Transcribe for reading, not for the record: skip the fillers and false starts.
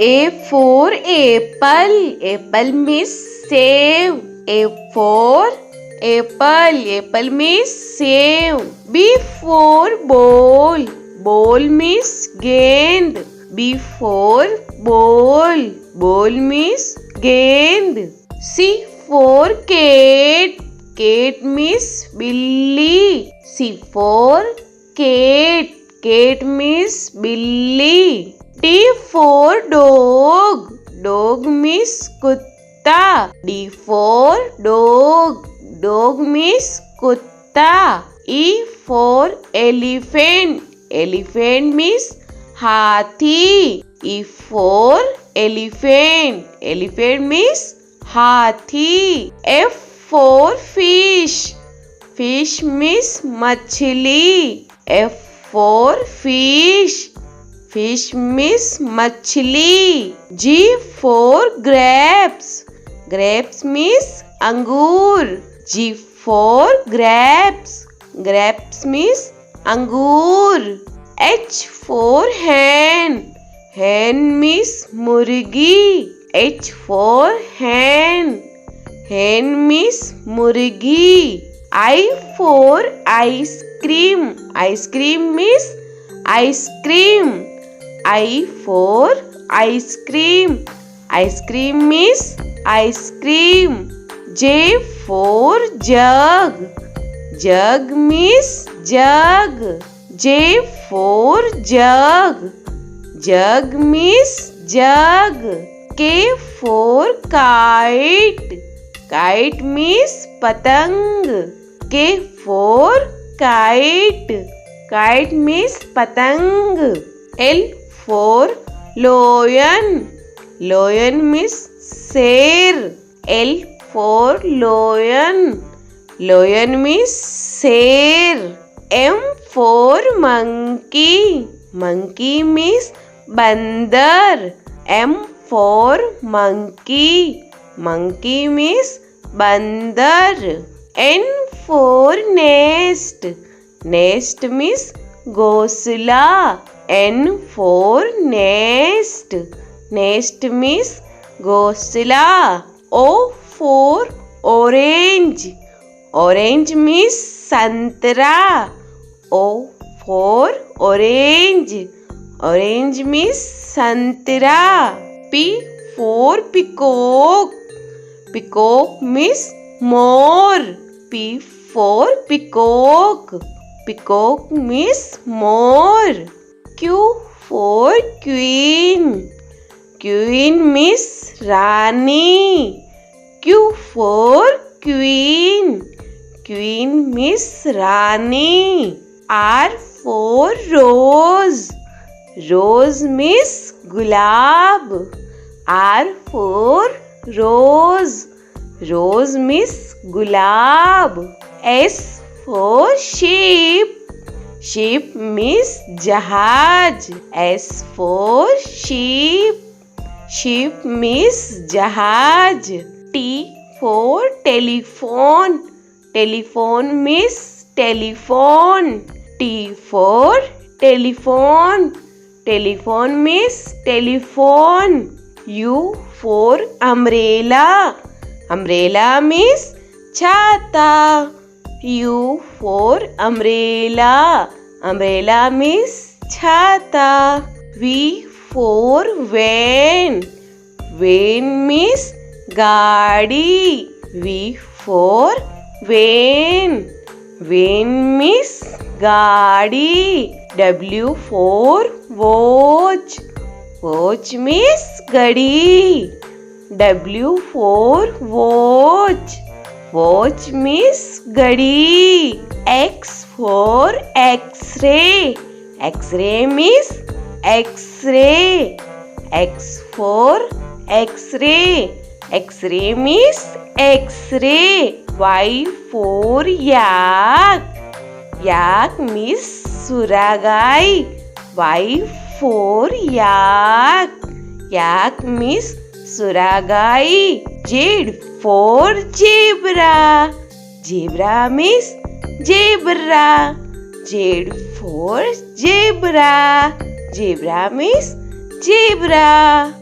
A for apple. Apple means save. A for apple. Apple means save. B for ball. Ball means gend. B for ball. Ball means gend. C for cat. Cat means billy. C for cat. Cat means billy. D for dog. Dog means kutta. D for dog. Dog means kutta. E for elephant. Elephant means hathi. E for elephant. Elephant means hathi. F for fish. Fish means machli. F for fish. Fish means machli. G for grapes. Grapes means angur. G for grapes. Grapes means angur. H for hen. Hen means murgi. H for hen. Hen means murgi. I for ice cream. Ice cream means ice cream. I for ice cream. Ice cream means ice cream. J for jug. Jug means jug. J for jug. Jug means jug. K for kite. Kite means patang. K for kite. Kite means patang. L for lion. Lion means sher. L for lion. Lion means sher. M for monkey. Monkey means bandar. M for monkey. Monkey means bandar. N for nest. Nest means ghosla. N for nest. Nest means ghosla. O for orange. Orange means santra. O for orange. Orange means santra. P for peacock. Peacock means more. P for peacock. Peacock means more. Q for queen. Queen means Rani. Q for queen. Queen means Rani. R for rose. Rose means gulab. R for rose. Rose means gulab. S for sheep. Sheep means jahaj. S for sheep. Sheep means jahaj. T for telephone. Telephone means telephone. T for telephone. Telephone means telephone. U for umbrella. Umbrella means chhata. U for umbrella. Umbrella means chhata. V for van. Van means gaadi. V for van. Van means gaadi. W for watch. Watch means gadi. W for watch. Watch means gadi. X for X-ray. X-ray means X-ray. X for X-ray. X-ray means X-ray. Y for yak. Yak means suragai. Y for yak. Yak means suragai. Z for zebra. Zebra means zebra. Z for zebra. Zebra means zebra.